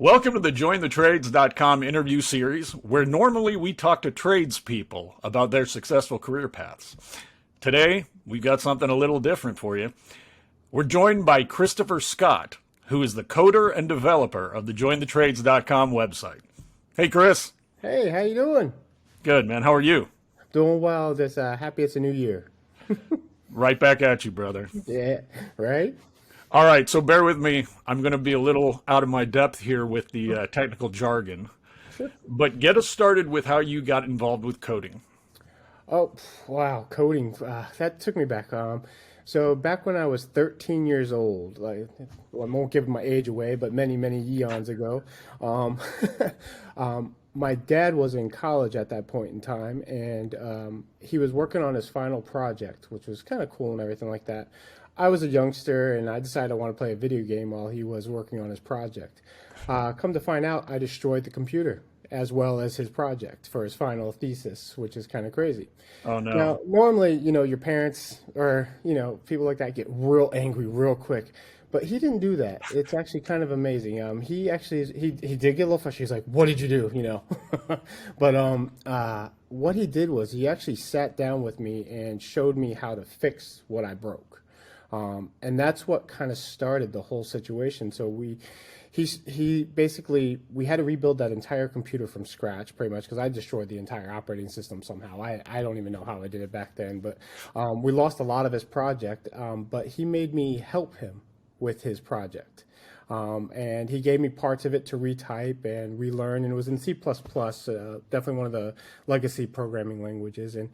Welcome to the JoinTheTrades.com interview series, where normally we talk to tradespeople about their successful career paths. Today, we've got something a little different for you. We're joined by Christoper Scott, who is the coder and developer of the JoinTheTrades.com website. Hey, Chris. Hey, how you doing? Good, man. How are you? Doing well. Just happy it's a new year. Right back at you, brother. Yeah, right? All right, so bear with me. I'm going to be a little out of my depth here with the technical jargon. Sure. But get us started with how you got involved with coding. Oh, wow, coding. That took me back. So back when I was 13 years old, like, well, I won't give my age away, but many, many eons ago, my dad was in college at that point in time, and he was working on his final project, which was kind of cool and everything like that. I was a youngster, and I decided I want to play a video game while he was working on his project. Come to find out, I destroyed the computer as well as his project for his final thesis, which is kind of crazy. Oh, no. Now, normally, your parents or, people like that get real angry real quick. But he didn't do that. It's actually kind of amazing. He actually he did get a little frustrated. He's like, "What did you do?" But what he did was he actually sat down with me and showed me how to fix what I broke. And that's what kind of started the whole situation. So he basically, we had to rebuild that entire computer from scratch pretty much because I destroyed the entire operating system somehow. I don't even know how I did it back then, but we lost a lot of his project. But he made me help him with his project. And he gave me parts of it to retype and relearn, and it was in C++, definitely one of the legacy programming languages. And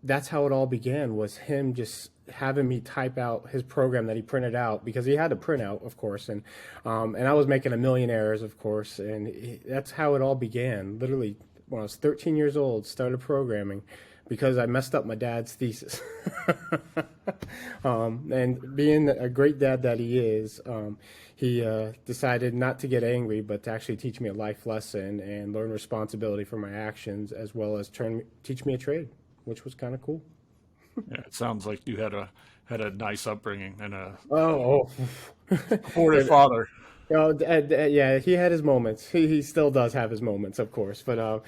that's how it all began, was him just having me type out his program that he printed out, because he had a printout, of course, and I was making a million errors, of course, and that's how it all began. Literally, when I was 13 years old, started programming because I messed up my dad's thesis. And being a great dad that he is, he decided not to get angry, but to actually teach me a life lesson and learn responsibility for my actions, as well as teach me a trade, which was kind of cool. Yeah, it sounds like you had a nice upbringing and a Supportive father. Yeah, he had his moments. He still does have his moments, of course. But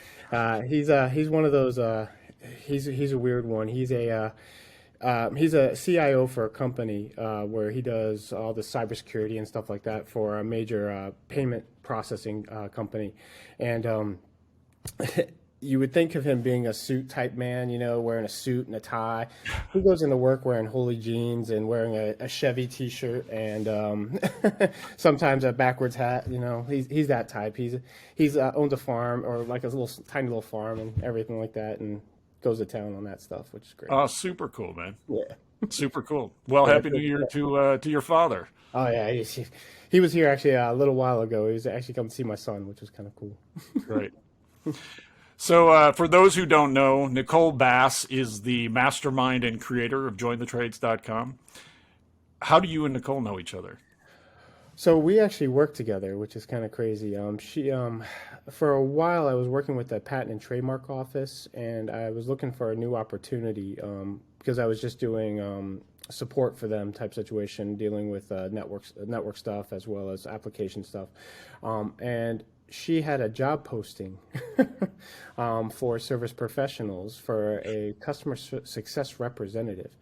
he's one of those. He's a weird one. He's a CIO for a company where he does all the cybersecurity and stuff like that for a major payment processing company, and you would think of him being a suit type man, wearing a suit and a tie. He goes into work wearing holey jeans and wearing a Chevy T-shirt and sometimes a backwards hat. He's that type. He's owns a farm, or like a tiny little farm and everything like that, and goes to town on that stuff, which is great. Oh, super cool, man. Yeah. Super cool. Well, happy New Year to your father. Oh yeah, he was here actually a little while ago. He was actually come to see my son, which was kind of cool. Great. So for those who don't know, Nicole Bass is the mastermind and creator of JoinTheTrades.com. How do you and Nicole know each other? So we actually work together, which is kind of crazy. For a while, I was working with the Patent and Trademark Office, and I was looking for a new opportunity because I was just doing support for them type situation, dealing with network stuff as well as application stuff, and she had a job posting for service professionals for a customer success representative.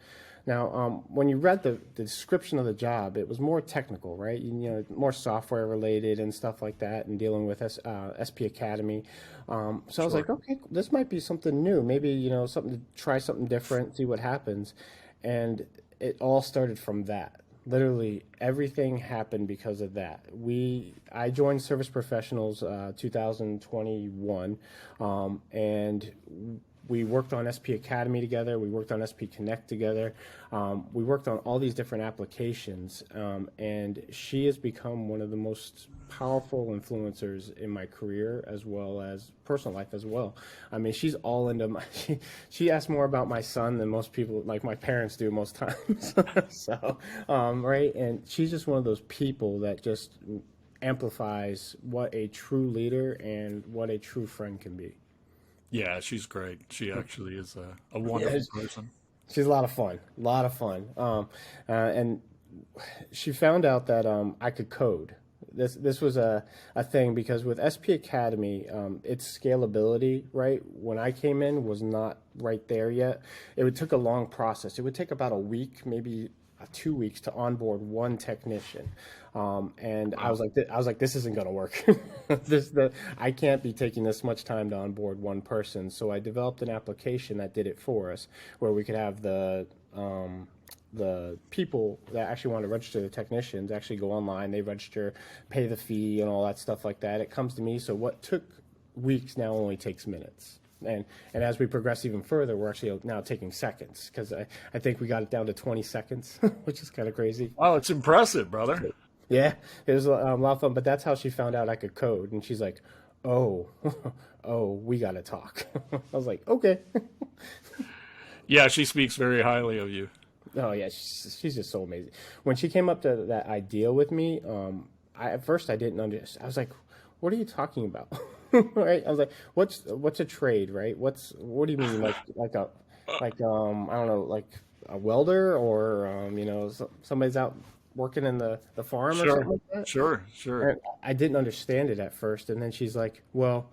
Now, when you read the description of the job, it was more technical, right? More software related and stuff like that, and dealing with SP Academy. So I was like, okay, this might be something new. Maybe, something to try something different, see what happens. And it all started from that. Literally everything happened because of that. I joined Service Professionals 2021, and we worked on SP Academy together. We worked on SP Connect together. We worked on all these different applications, and she has become one of the most powerful influencers in my career as well as personal life as well. I mean, she's all into she asks more about my son than most people, like my parents, do most times. So, right, and she's just one of those people that just amplifies what a true leader and what a true friend can be. Yeah, she's great. She actually is a wonderful person. She's a lot of fun, and she found out that I could code. this was a thing because with SP Academy, its scalability, right, when I came in was not right there yet. It would took a long process. It would take about a week, maybe 2 weeks to onboard one technician. And Wow. I was like, this isn't going to work. I can't be taking this much time to onboard one person. So I developed an application that did it for us, where we could have the people that actually want to register the technicians actually go online, they register, pay the fee and all that stuff like that. It comes to me. So what took weeks now only takes minutes. And as we progress even further, we're actually now taking seconds because I think we got it down to 20 seconds, which is kind of crazy. Oh, it's impressive, brother. Yeah, it was a lot of fun. But that's how she found out I could code. And she's like, oh, oh, we got to talk. I was like, okay. Yeah, she speaks very highly of you. Oh yeah, she's just so amazing. When she came up to that idea with me, at first I didn't understand. I was like, "What are you talking about?" Right? I was like, "What's a trade?" Right? What do you mean I don't know, like a welder or somebody's out working in the farm or Sure, something like that? sure. And I didn't understand it at first, and then she's like, "Well,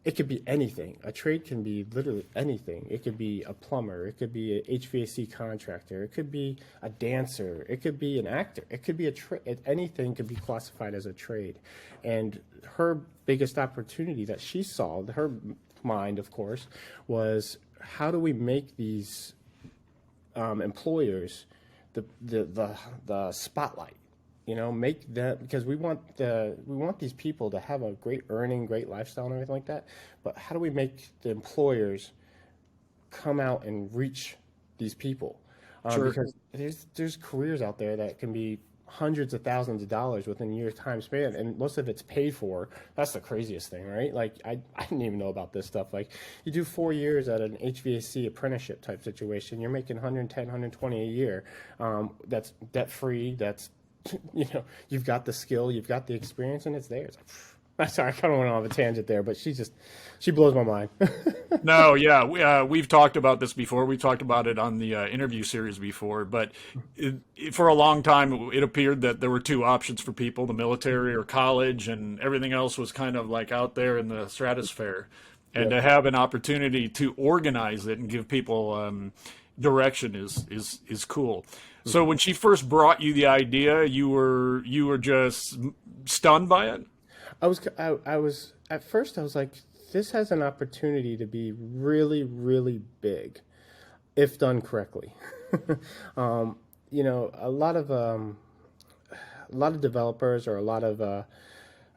it could be anything. A trade can be literally anything. It could be a plumber. It could be a HVAC contractor. It could be a dancer. It could be an actor. It could be a trade. Anything could be classified as a trade." And her biggest opportunity that she saw, her mind, of course, was how do we make these employers the spotlight? Make that, because we want these people to have a great earning, great lifestyle and everything like that. But how do we make the employers come out and reach these people? Sure. Because there's careers out there that can be hundreds of thousands of dollars within a year's time span, and most of it's paid for. That's the craziest thing, right? Like I didn't even know about this stuff. Like you do 4 years at an HVAC apprenticeship type situation, you're making 110, 120 a year. That's debt free. That's you've got the skill, you've got the experience, and it's theirs. I'm sorry, I kind of went on a tangent there, but she blows my mind. No, yeah, we've talked about this before. We talked about it on the interview series before, but for a long time, it appeared that there were two options for people: the military or college, and everything else was kind of like out there in the stratosphere. And Yep. to have an opportunity to organize it and give people direction is cool. So when she first brought you the idea, you were just stunned by it. I was at first I was like, this has an opportunity to be really, really big if done correctly. um, a lot of developers or a lot of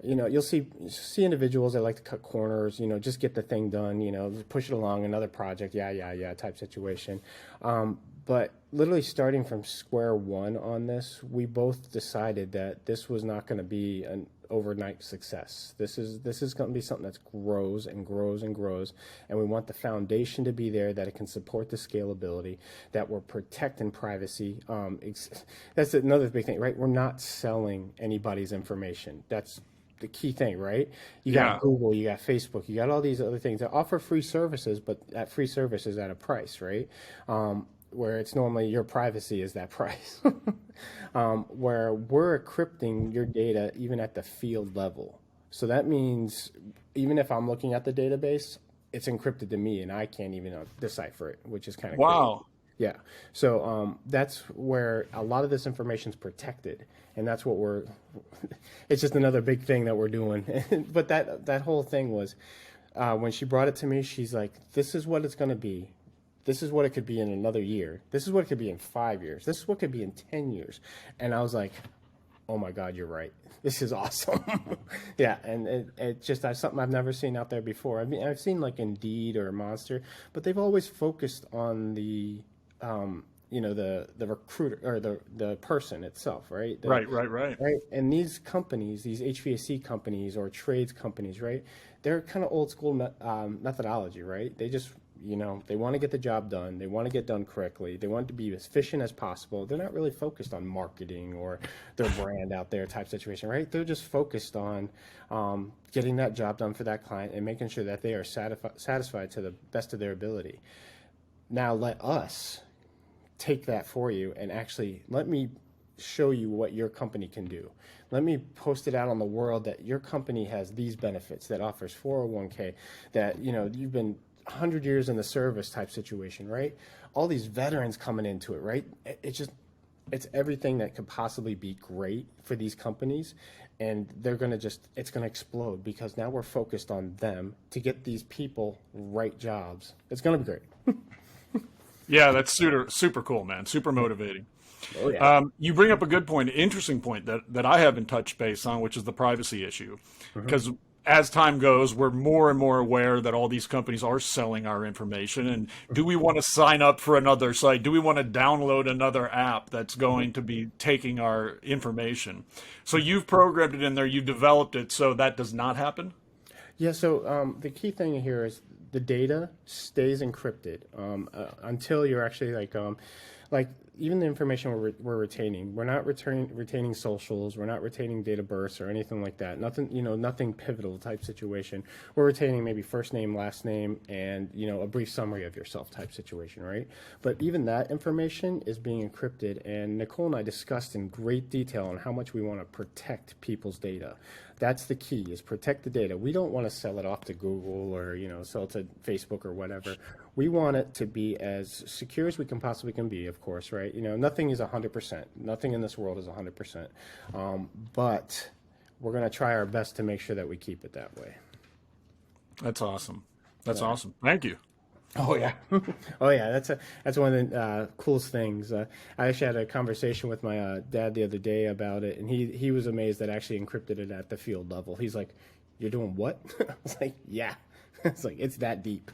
you'll see individuals that like to cut corners, just get the thing done, push it along another project, yeah type situation. But literally starting from square one on this, we both decided that this was not going to be an overnight success. This is going to be something that grows and grows and grows, and we want the foundation to be there, that it can support the scalability, that we're protecting privacy. That's another big thing, right? We're not selling anybody's information. That's the key thing, right? You Yeah. got Google, you got Facebook, you got all these other things that offer free services, but that free service is at a price, right? Where it's normally your privacy is that price. Where we're encrypting your data even at the field level. So that means even if I'm looking at the database, it's encrypted to me and I can't even decipher it, which is kind of crazy. Wow. Yeah. So that's where a lot of this information is protected, and that's what it's just another big thing that we're doing. But that whole thing was when she brought it to me, she's like, "This is what it's going to be. This is what it could be in another year. This is what it could be in 5 years. This is what it could be in 10 years." And I was like, "Oh my God, you're right. This is awesome." Yeah, and it just that's something I've never seen out there before. I mean, I've seen like Indeed or Monster, but they've always focused on the the recruiter or the person itself, right? Right. Right. And these companies, these HVAC companies or trades companies, right? They're kind of old school methodology, right? They just they want to get the job done. They want to get done correctly. They want it to be as efficient as possible. They're not really focused on marketing or their brand out there type situation, right? They're just focused on getting that job done for that client and making sure that they are satisfied to the best of their ability. Now let us take that for you and actually let me show you what your company can do. Let me post it out on the world that your company has these benefits, that offers 401k, that, you've been 100 years in the service type situation, right? All these veterans coming into it, right? It's everything that could possibly be great for these companies. And it's going to explode because now we're focused on them to get these people right jobs. It's going to be great. Yeah, that's super cool, man. Super motivating. Oh, yeah. You bring up a good point, interesting point that I haven't touched base on, which is the privacy issue. Because as time goes, we're more and more aware that all these companies are selling our information. And do we want to sign up for another site? Do we want to download another app that's going to be taking our information? So you've programmed it in there, you developed it so that does not happen? Yeah, so the key thing here is the data stays encrypted until you're actually like even the information we're retaining. We're not retaining socials. We're not retaining date of births or anything like that. Nothing, nothing pivotal type situation. We're retaining maybe first name, last name, and a brief summary of yourself type situation, right? But even that information is being encrypted, and Nicole and I discussed in great detail on how much we want to protect people's data. That's the key, is protect the data. We don't want to sell it off to Google or, sell it to Facebook or whatever. We want it to be as secure as we can possibly can be, of course, right? Nothing is 100%. Nothing in this world is 100%. But we're going to try our best to make sure that we keep it that way. That's awesome. That's awesome. Thank you. Oh yeah, oh yeah. That's one of the coolest things. I actually had a conversation with my dad the other day about it, and he was amazed that I actually encrypted it at the field level. He's like, "You're doing what?" I was like, "Yeah." It's like it's that deep.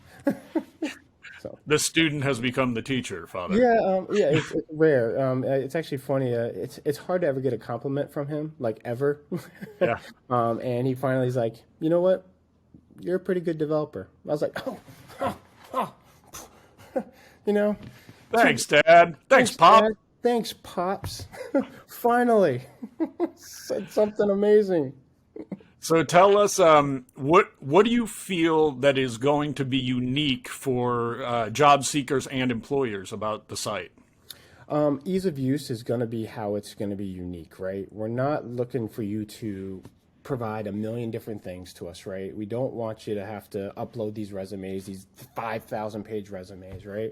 So the student has become the teacher, Father. yeah, it's rare. It's actually funny. It's hard to ever get a compliment from him, like ever. Yeah. And he finally's like, "You know what? You're a pretty good developer." I was like, "Oh." Thanks, Dad. Thanks, Pop. Dad. Thanks, Pops. Finally, said something amazing. So tell us, what do you feel that is going to be unique for job seekers and employers about the site? Ease of use is going to be how it's going to be unique, right? We're not looking for you to provide a million different things to us, right? We don't want you to have to upload these resumes, these 5,000 page resumes, right?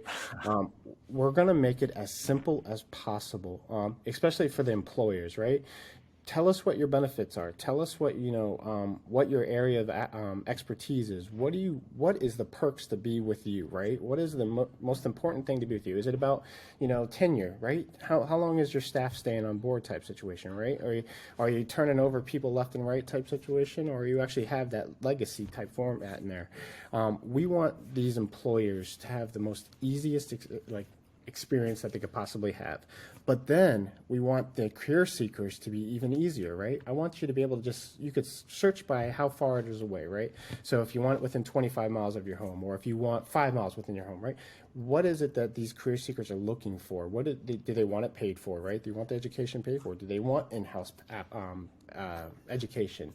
We're going to make it as simple as possible, especially for the employers, right? Tell us what your benefits are. Tell us what what your area of expertise is. What is the perks to be with you, right? What is the most important thing to be with you? Is it about tenure, right? How long is your staff staying on board type situation, right? Are you turning over people left and right type situation, or you actually have that legacy type format in there? We want these employers to have the most easiest experience that they could possibly have. But then we want the career seekers to be even easier, right? I want you to be able to you could search by how far it is away, right? So if you want it within 25 miles of your home, or if you want 5 miles within your home, right? What is it that these career seekers are looking for? What do they want it paid for, right? Do they want the education paid for? Do they want in-house education?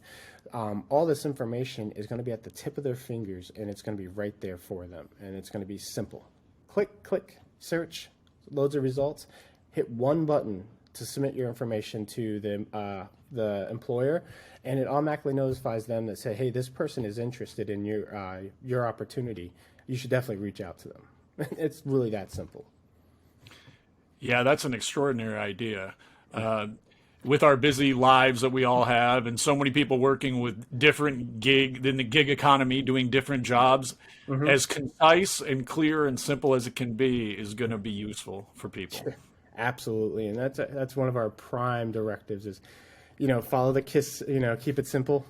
All this information is going to be at the tip of their fingers, and it's going to be right there for them, and it's going to be simple. Click, search, loads of results. Hit one button to submit your information to the employer, and it automatically notifies them that say, hey, this person is interested in your opportunity. You should definitely reach out to them. It's really that simple. Yeah, that's an extraordinary idea. With our busy lives that we all have, and so many people working with different in the gig economy, doing different jobs, as concise and clear and simple as it can be is going to be useful for people. Sure. Absolutely, and that's one of our prime directives is, follow the KISS, keep it simple.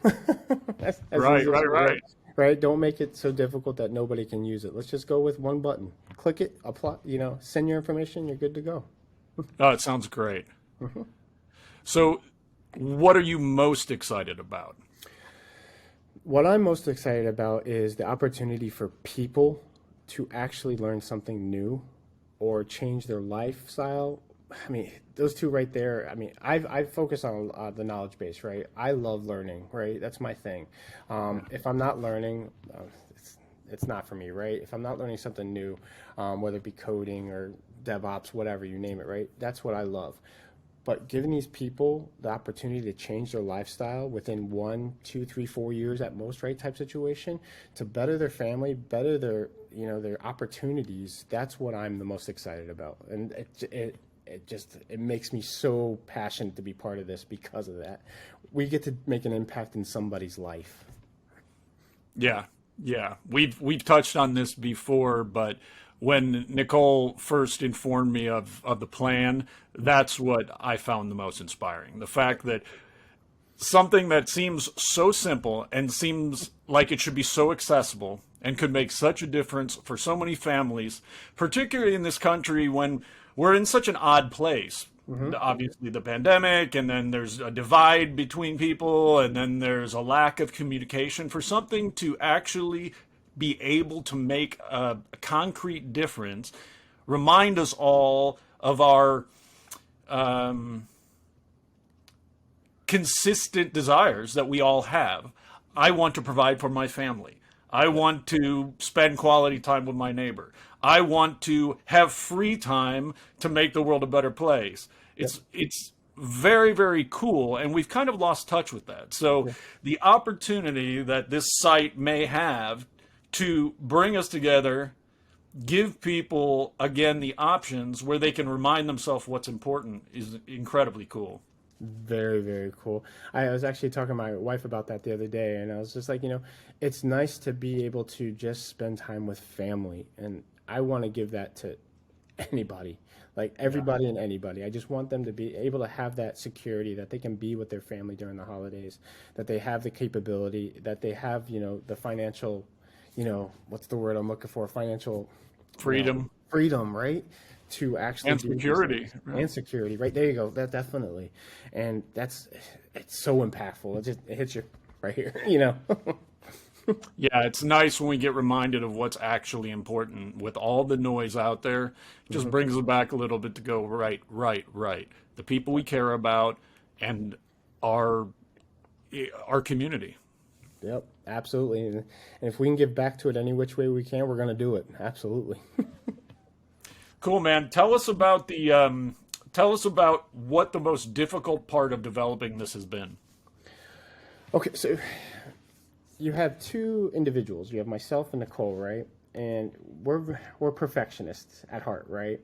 Right. Don't make it so difficult that nobody can use it. Let's just go with one button. Click it, apply, send your information, you're good to go. Oh, it sounds great. So what are you most excited about? What I'm most excited about is the opportunity for people to actually learn something new or change their lifestyle. I mean, those two right there. I mean, I focus on the knowledge base, right? I love learning, right? That's my thing. If I'm not learning, it's not for me, right? If I'm not learning something new, whether it be coding or DevOps, whatever you name it, right? That's what I love. But giving these people the opportunity to change their lifestyle within 1, 2, 3, 4 years at most, right, type situation, to better their family, better their, their opportunities, that's what I'm the most excited about. And it makes me so passionate to be part of this because of that. We get to make an impact in somebody's life. Yeah, yeah. We've touched on this before, but when Nicole first informed me of the plan, that's what I found the most inspiring. The fact that something that seems so simple and seems like it should be so accessible and could make such a difference for so many families, particularly in this country when we're in such an odd place. Obviously, the pandemic, and then there's a divide between people, and then there's a lack of communication. For something to actually be able to make a concrete difference, remind us all of our consistent desires that we all have. I want to provide for my family. I want to spend quality time with my neighbor. I want to have free time to make the world a better place. It's very, very cool, and we've kind of lost touch with that. So the opportunity that this site may have to bring us together, give people, again, the options where they can remind themselves what's important is incredibly cool. Very, very cool. I was actually talking to my wife about that the other day, and I was just like, it's nice to be able to just spend time with family, and I want to give that to anybody, like everybody and anybody. I just want them to be able to have that security that they can be with their family during the holidays, that they have the capability, that they have, the financial, what's the word I'm looking for? Financial Freedom. Freedom, right? To actually And security. And security, right? There you go. That definitely. And it's so impactful. It hits you right here, Yeah, it's nice when we get reminded of what's actually important with all the noise out there. It just brings us back a little bit to go, right. The people we care about and our community. Yep, absolutely. And if we can give back to it any which way we can, we're going to do it. Absolutely. Cool, man. Tell us about what the most difficult part of developing this has been. Okay, so you have two individuals. You have myself and Nicole, right? And we're perfectionists at heart, right?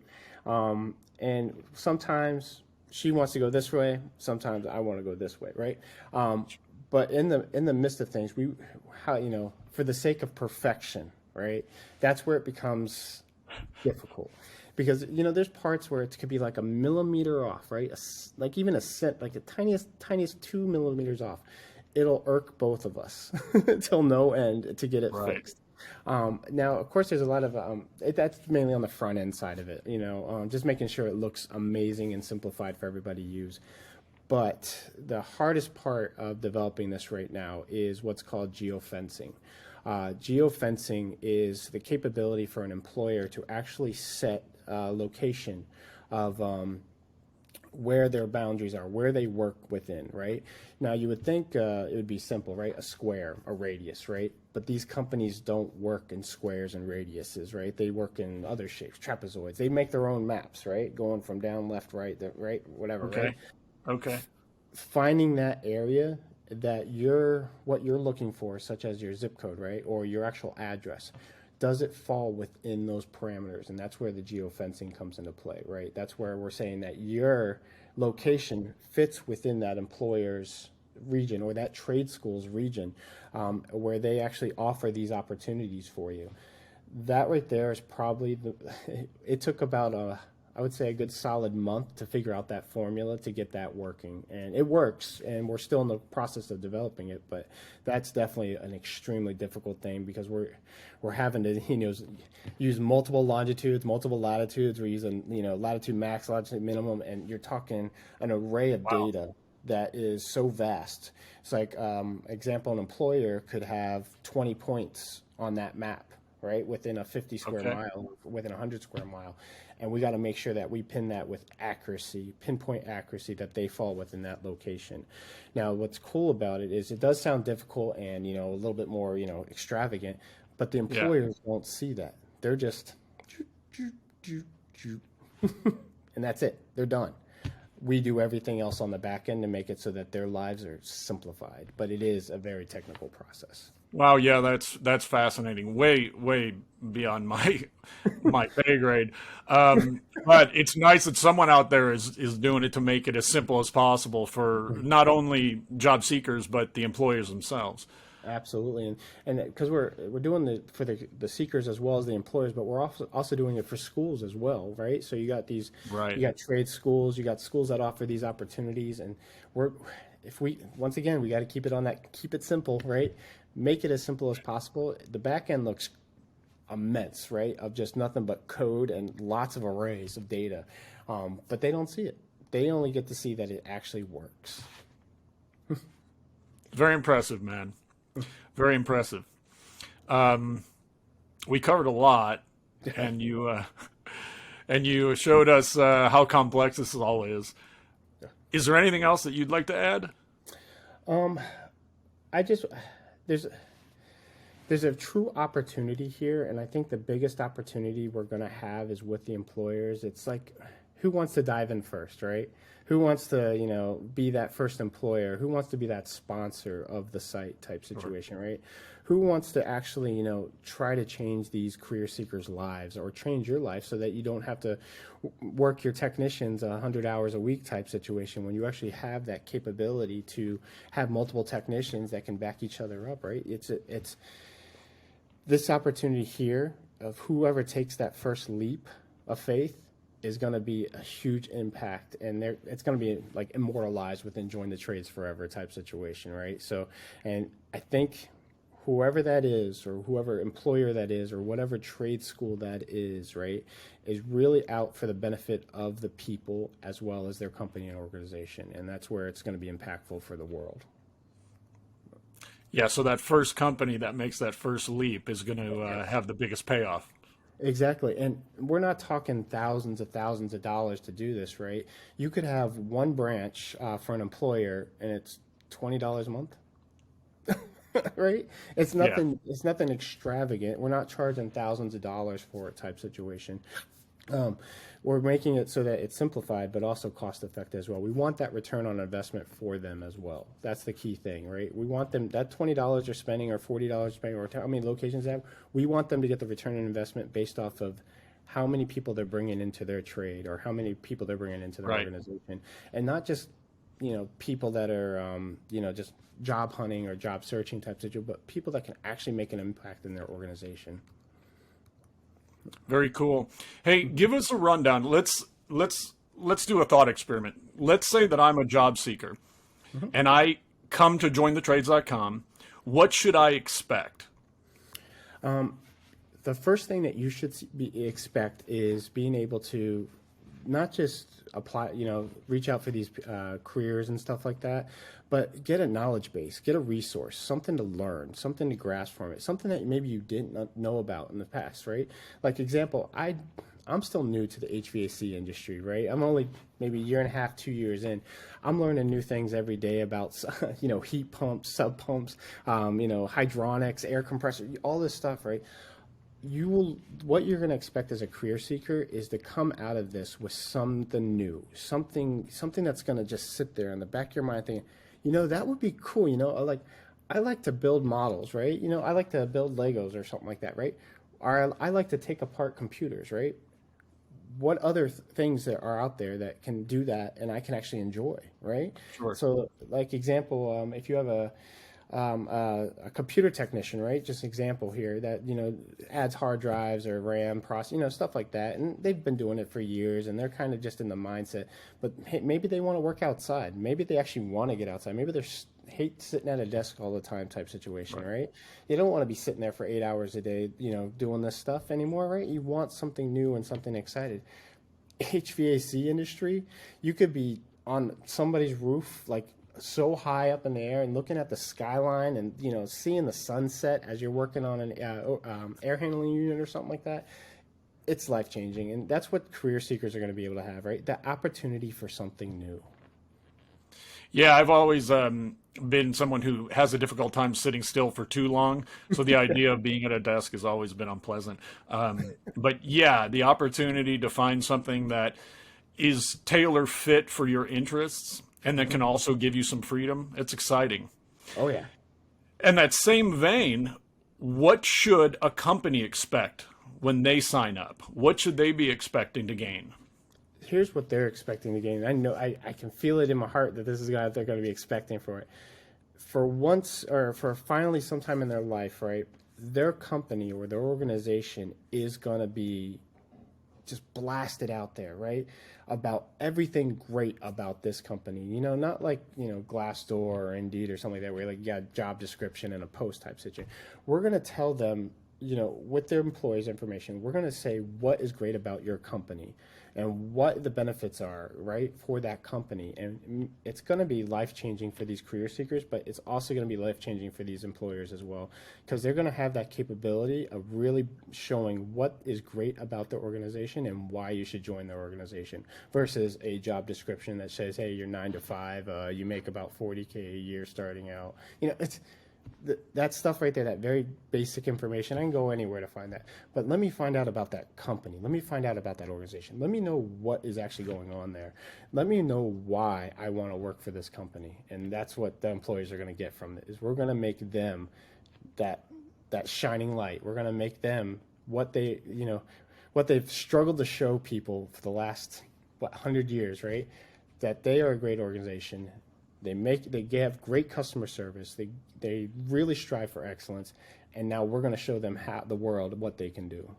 And sometimes she wants to go this way. Sometimes I want to go this way, right? But in the midst of things, for the sake of perfection, right? That's where it becomes difficult. Because, there's parts where it could be like a millimeter off, right? Like even a cent, like the tiniest 2 millimeters off. It'll irk both of us till no end to get it fixed. Now, of course, there's a lot of, that's mainly on the front end side of it, just making sure it looks amazing and simplified for everybody to use. But the hardest part of developing this right now is what's called geofencing. Geofencing is the capability for an employer to actually set location of where their boundaries are, where they work within, right? Now, you would think it would be simple, right? A square, a radius, right? But these companies don't work in squares and radiuses, right? They work in other shapes, trapezoids. They make their own maps, right? Going from down, left, right, whatever, right? Okay. Finding that area that what you're looking for, such as your zip code, right? Or your actual address. Does it fall within those parameters? And that's where the geofencing comes into play, right? That's where we're saying that your location fits within that employer's region or that trade school's region, where they actually offer these opportunities for you. That right there is probably it took about I would say a good solid month to figure out that formula to get that working. And it works, and we're still in the process of developing it, but that's definitely an extremely difficult thing because we're having to use multiple longitudes, multiple latitudes. We're using latitude max, latitude minimum, and you're talking an array of data that is so vast. It's like example, an employer could have 20 points on that map, right, within a 50 square mile, within a 100 square mile. And we got to make sure that we pin that with accuracy, pinpoint accuracy, that they fall within that location. Now, what's cool about it is it does sound difficult and, a little bit more, extravagant, but the employers won't see that. They're just, and that's it. They're done. we do everything else on the back end to make it so that their lives are simplified. But it is a very technical process. Wow, yeah, that's fascinating. Way beyond my pay grade. But it's nice that someone out there is doing it to make it as simple as possible for not only job seekers but the employers themselves. Absolutely, and because we're doing for the seekers as well as the employers, but we're also doing it for schools as well, right? So you got Right. you got trade schools, you got schools that offer these opportunities, and if we once again we got to keep it simple, right? Make it as simple as possible. The back end looks immense, right? Of just nothing but code and lots of arrays of data, but they don't see it. They only get to see that it actually works. Very impressive, man. Very impressive. We covered a lot, and you showed us how complex this all is. Is there anything else that you'd like to add? I just there's a true opportunity here, and I think the biggest opportunity we're going to have is with the employers. It's like, who wants to dive in first, right? Who wants to, be that first employer? Who wants to be that sponsor of the site type situation, right? Who wants to actually, try to change these career seekers' lives or change your life so that you don't have to work your technicians 100 hours a week type situation, when you actually have that capability to have multiple technicians that can back each other up, right? It's this opportunity here of whoever takes that first leap of faith is going to be a huge impact, and it's going to be like immortalized within Join the Trades Forever type situation, right? So, and I think whoever that is, or whoever employer that is, or whatever trade school that is, right, is really out for the benefit of the people as well as their company and organization, and that's where it's going to be impactful for the world. Yeah, so that first company that makes that first leap is going to have the biggest payoff. Exactly. And we're not talking thousands of dollars to do this, right? You could have one branch for an employer and it's $20 a month. Right? It's nothing It's nothing extravagant. We're not charging thousands of dollars for it type situation. We're making it so that it's simplified, but also cost effective as well. We want that return on investment for them as well. That's the key thing, right? We want them, that $20 they're spending or $40 spending, or how many locations they have, we want them to get the return on investment based off of how many people they're bringing into their trade or how many people they're bringing into their organization. And not just, people that are, just job hunting or job searching type situation, but people that can actually make an impact in their organization. Very cool. Hey, give us a rundown. Let's do a thought experiment. Let's say that I'm a job seeker and I come to jointhetrades.com. What should I expect? The first thing that you should expect is being able to not just apply, reach out for these careers and stuff like that, but get a knowledge base, get a resource, something to learn, something to grasp from it, something that maybe you didn't know about in the past, right? Like example, I'm still new to the HVAC industry, right? I'm only maybe a year and a half, 2 years in. I'm learning new things every day about, heat pumps, sub pumps, hydronics, air compressor, all this stuff, right? What you're going to expect as a career seeker is to come out of this with something new, something that's going to just sit there in the back of your mind thinking, that would be cool. I like to build models, right? I like to build Legos or something like that, right? Or I like to take apart computers, right? What other things that are out there that can do that and I can actually enjoy, right? Sure. So like example, if you have a computer technician, right? Just example here that, adds hard drives or RAM process, stuff like that. And they've been doing it for years and they're kind of just in the mindset, but hey, maybe they want to work outside. Maybe they actually want to get outside. Maybe they're hate sitting at a desk all the time type situation, right? You don't want to be sitting there for 8 hours a day, doing this stuff anymore, right? You want something new and something excited. HVAC industry, you could be on somebody's roof, like so high up in the air and looking at the skyline and seeing the sunset as you're working on an air handling unit or something like that. It's life-changing, and that's what career seekers are going to be able to have, right? The opportunity for something new. Yeah, I've always been someone who has a difficult time sitting still for too long. So the idea of being at a desk has always been unpleasant. But yeah, the opportunity to find something that is tailor fit for your interests and that can also give you some freedom, it's exciting. Oh yeah. In that same vein, what should a company expect when they sign up? What should they be expecting to gain? Here's what they're expecting to gain. I know I can feel it in my heart that this is what they're going to be expecting for it. For once, or for finally sometime in their life, right, their company or their organization is going to be just blasted out there, right, about everything great about this company. You know, not like, you know, Glassdoor or Indeed or something like that, where like you got a job description and a post type situation. We're going to tell them, you know, with their employees' information, we're going to say what is great about your company and what the benefits are, right, for that company. And it's going to be life-changing for these career seekers, but it's also going to be life-changing for these employers as well, because they're going to have that capability of really showing what is great about their organization and why you should join their organization versus a job description that says, hey, you're 9 to 5, you make about $40K a year starting out. You know, it's that stuff right there, that very basic information. I can go anywhere to find that. But let me find out about that company. Let me find out about that organization. Let me know what is actually going on there. Let me know why I want to work for this company. And that's what the employees are going to get from it, is we're going to make them that shining light. We're going to make them what they, you know, what they've struggled to show people for the last, 100 years, right? That they are a great organization. They have great customer service. They really strive for excellence, and now we're going to show them the world what they can do.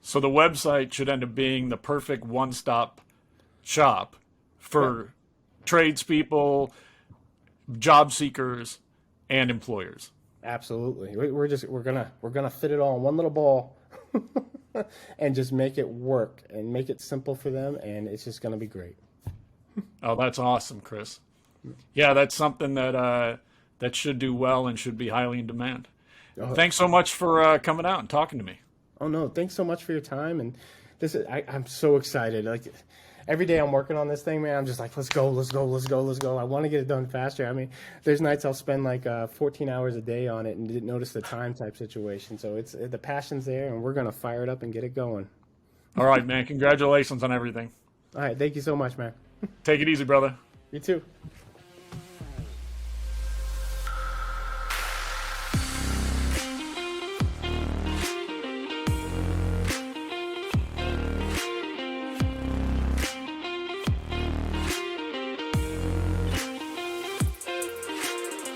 So the website should end up being the perfect one-stop shop for tradespeople, job seekers, and employers. Absolutely. We're gonna fit it all in one little ball, and just make it work and make it simple for them, and it's just going to be great. Oh, that's awesome, Chris. Yeah, that's something that that should do well and should be highly in demand. Thanks so much for coming out and talking to me. Oh no, thanks so much for your time. And I'm so excited. Like every day I'm working on this thing, man. I'm just like, let's go. I want to get it done faster. I mean, there's nights I'll spend like 14 hours a day on it and didn't notice the time type situation. So the passion's there, and we're gonna fire it up and get it going. All right, man. Congratulations on everything. All right, thank you so much, man. Take it easy, brother. You too.